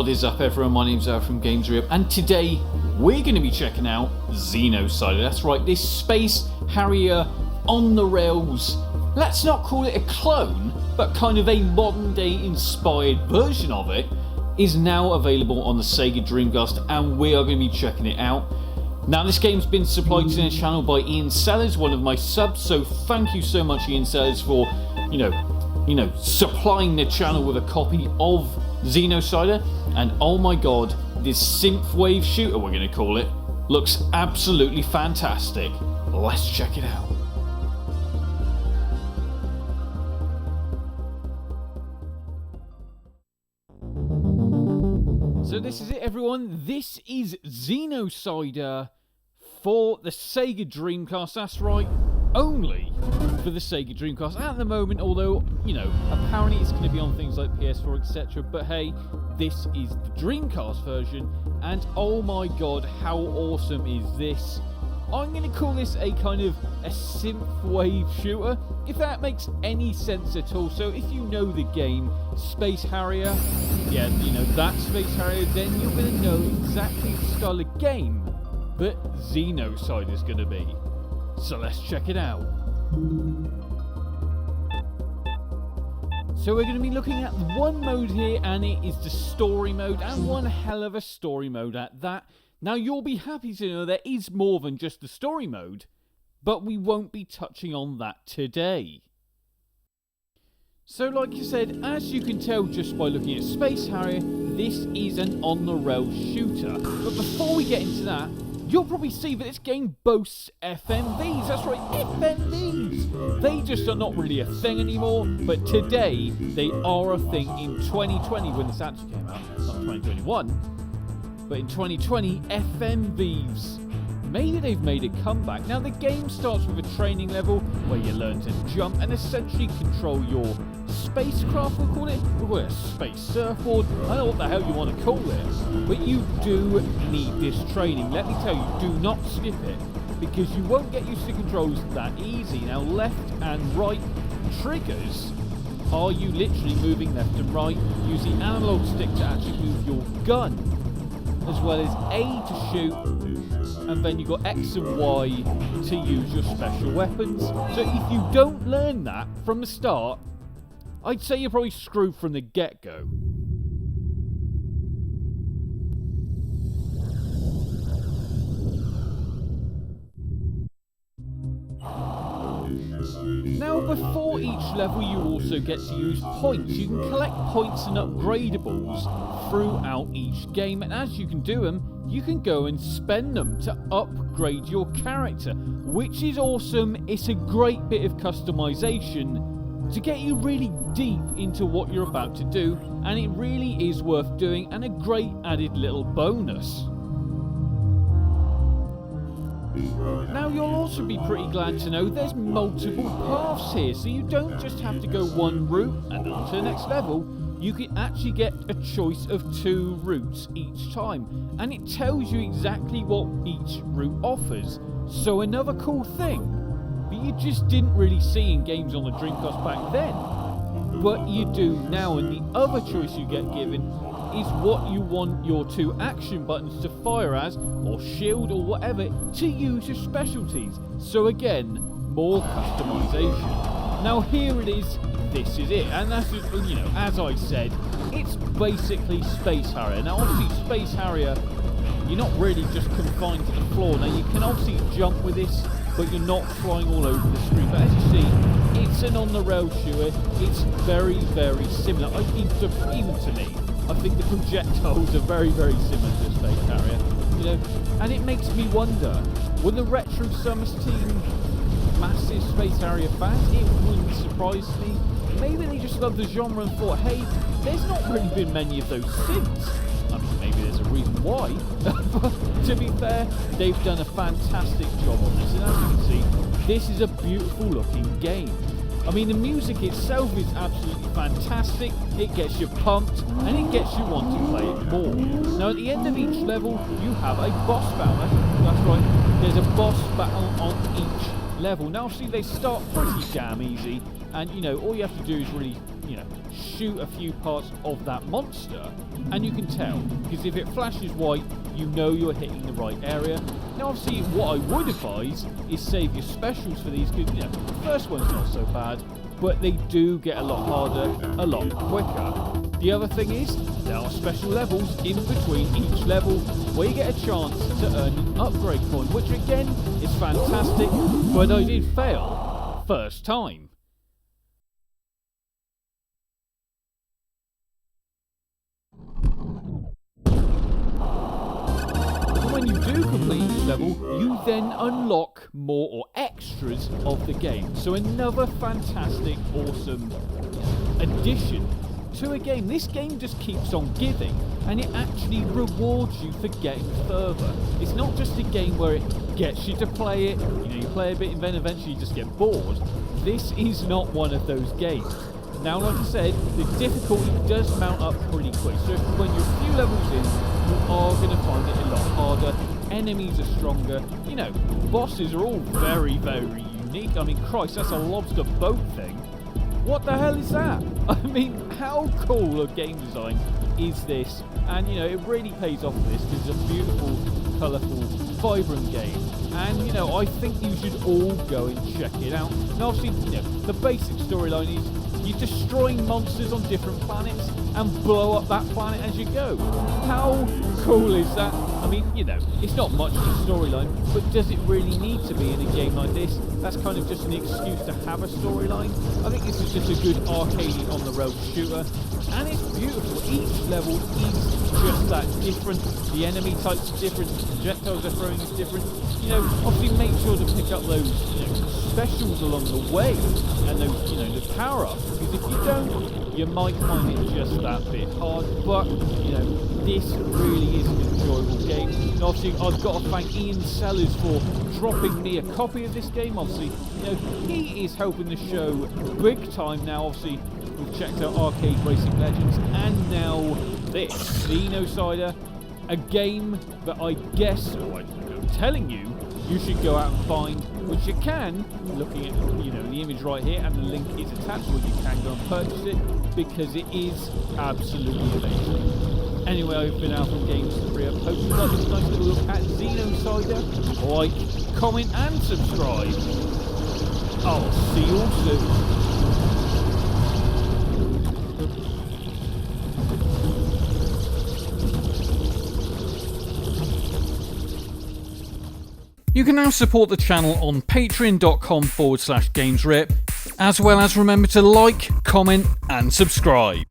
What is up everyone, my name's Al from Games Rip, and today we're going to be checking out Xenocider. That's right, this Space Harrier on the rails, let's not call it a clone, but kind of a modern day inspired version of it, is now available on the Sega Dreamcast, and we are going to be checking it out. Now this game's been supplied to the channel by Ian Sellers, one of my subs, so thank you so much Ian Sellers for, you know, supplying the channel with a copy of Xenocider. And oh my god, this Synthwave shooter, we're going to call it, looks absolutely fantastic. Let's check it out. So this is it everyone, this is Xenocider for the Sega Dreamcast, that's right, only for the Sega Dreamcast at the moment, although, you know, apparently it's going to be on things like PS4, etc. But hey, this is the Dreamcast version, and oh my god, how awesome is this? I'm going to call this a kind of a synthwave shooter, if that makes any sense at all. So if you know the game Space Harrier, yeah, you know that Space Harrier, then you're going to know exactly the style of game that Xenocider is going to be. So let's check it out. So we're going to be looking at one mode here, and it is the story mode, and one hell of a story mode at that. Now you'll be happy to know there is more than just the story mode, but we won't be touching on that today. So like I said, as you can tell just by looking at Space Harrier, this is an on-the-rails shooter. But before we get into that, you'll probably see that this game boasts FMVs. That's right, FMVs! They just are not really a thing anymore, but today they are a thing in 2020 when this actually came out, not 2021. But in 2020, FMVs, maybe they've made a comeback. Now the game starts with a training level where you learn to jump and essentially control your spacecraft, we'll call it a space surfboard. I don't know what the hell you want to call it, but you do need this training. Let me tell you, do not skip it, because you won't get used to controls that easy. Now left and right triggers are you literally moving left and right, using analog stick to actually move your gun, as well as A to shoot, and then you've got X and Y to use your special weapons. So if you don't learn that from the start, I'd say you're probably screwed from the get-go. Now before each level you also get to use points. You can collect points and upgradables throughout each game, and as you can do them, you can go and spend them to upgrade your character, which is awesome. It's a great bit of customization to get you really deep into what you're about to do, and it really is worth doing and a great added little bonus. Now you'll also be pretty glad to know there's multiple paths here, so you don't just have to go one route and on to the next level. You can actually get a choice of 2 routes each time, and it tells you exactly what each route offers. So another cool thing that you just didn't really see in games on the Dreamcast back then, but you do now, and the other choice you get given is what you want your 2 action buttons to fire as, or shield or whatever, to use your specialties. So again, more customization. Now here it is, this is it, and that's just, you know, as I said, it's basically Space Harrier. Now obviously Space Harrier, you're not really just confined to the floor. Now you can obviously jump with this, but you're not flying all over the screen. But as you see, it's an on-the-rail shooter. It's very, very similar. Even to me, I think the projectiles are very, very similar to Space Harrier. You know, and it makes me wonder, were the Retro Summers team massive Space Harrier fans? It wouldn't surprise me. Maybe they just love the genre and thought, hey, there's not really been many of those since. I mean, maybe there's a reason why, but to be fair, they've done a fantastic job on this, and as you can see, this is a beautiful looking game. I mean, the music itself is absolutely fantastic, it gets you pumped, and it gets you wanting to play it more. Now, at the end of each level, you have a boss battle. That's right, there's a boss battle on each level. Now, obviously, they start pretty damn easy, and, you know, all you have to do is really shoot a few parts of that monster, and you can tell, because if it flashes white, you know you're hitting the right area. Now obviously what I would advise is save your specials for these, because the first one's not so bad, but they do get a lot harder, a lot quicker. The other thing is, there are special levels in between each level where you get a chance to earn an upgrade coin, which again is fantastic, but I did fail first time. When you do complete each level, you then unlock more or extras of the game. So another fantastic, awesome addition to a game. This game just keeps on giving, and it actually rewards you for getting further. It's not just a game where it gets you to play it, you play a bit and then eventually you just get bored. This is not one of those games. Now, like I said, the difficulty does mount up pretty quick, so when you're a few levels in, you are going to find it a lot harder. Enemies are stronger, bosses are all very, very unique. I mean, Christ, that's a lobster boat thing. What the hell is that? I mean, how cool of game design is this? And, it really pays off for this because it's a beautiful, colourful, vibrant game. And, I think you should all go and check it out. And obviously, the basic storyline is you're destroying monsters on different planets and blow up that planet as you go. How cool is that? I mean, it's not much of a storyline, but does it really need to be in a game like this? That's kind of just an excuse to have a storyline. I think this is just a good arcadey on-the-road shooter, and it's beautiful. Each level is just that different. The enemy types are different, the projectiles they're throwing is different. Obviously make sure to pick up those specials along the way, and those, the power-ups, because if you don't, you might find it just that bit hard. But, this really is an enjoyable game. And obviously, I've got to thank Ian Sellers for dropping me a copy of this game. Obviously, he is helping the show big time now. Obviously, we've checked out Arcade Racing Legends, and now this, Xenocider, a game that I guess, or I'm telling you, you should go out and find, which you can, looking at the image right here, and the link is attached where you can go and purchase it, because it is absolutely amazing. Anyway, I've been Alpha Games 3. I hope you like this nice little look at Xenocider. Like, comment and subscribe. I'll see you all soon. You can now support the channel on patreon.com/gamesrip, as well as remember to like, comment and subscribe.